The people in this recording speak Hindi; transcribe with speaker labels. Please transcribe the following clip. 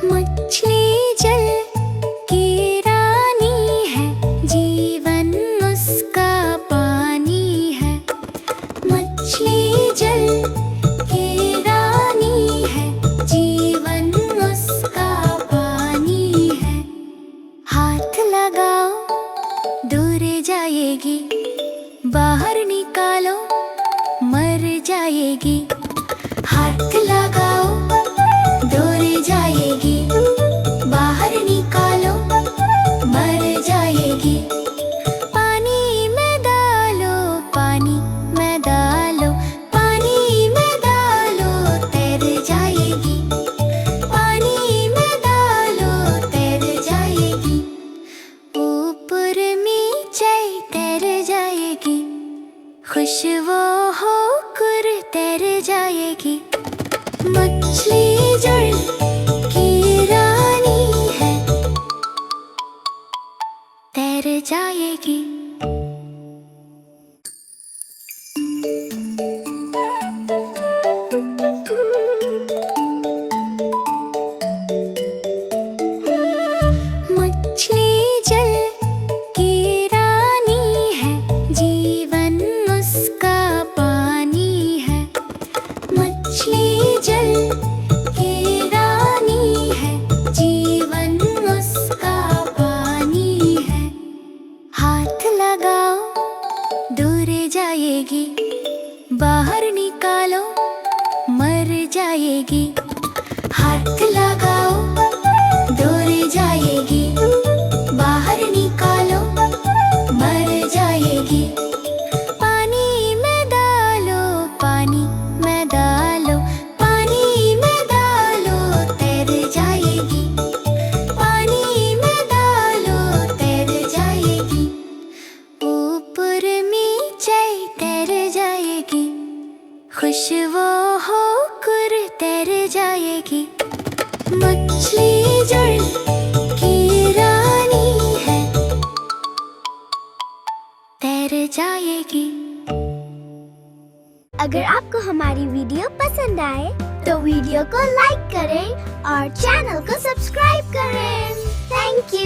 Speaker 1: मछली जल की रानी है, जीवन उसका पानी है। मछली जल की रानी है, जीवन उसका पानी है। हाथ लगाओ दूर जाएगी, बाहर निकालो मर जाएगी। हाथ लगाओ दूर जाएगी, बाहर निकालो मर जाएगी। पानी में डालो, पानी में डालो, पानी में डालो तैर जाएगी। पानी में डालो तैर जाएगी। ऊपर नीचे तैर जाएगी, खुश वो होकर तैर जाएगी। मछली जल की रानी है, तैर जाएगी। मछली जल की रानी है, जीवन उसका पानी है। मछली जल की रानी है, जीवन उसका पानी है। हाथ लगाओ दूर जाएगी, बाहर निकालो मर जाएगी। हाथ लगाओ दूर जाएगी, बाहर निकालो मर जाएगी। पानी में डालो, पानी में डालो, पानी में डालो तैर जाएगी। पानी में डालो तैर जाएगी। ऊपर नीचे तैर जाएगी, खुश वो होकर तैर जाएगी। मछली जल की रानी है, तैर जाएगी।
Speaker 2: अगर आपको हमारी वीडियो पसंद आए तो वीडियो को लाइक करें और चैनल को सब्सक्राइब करें। Thank you.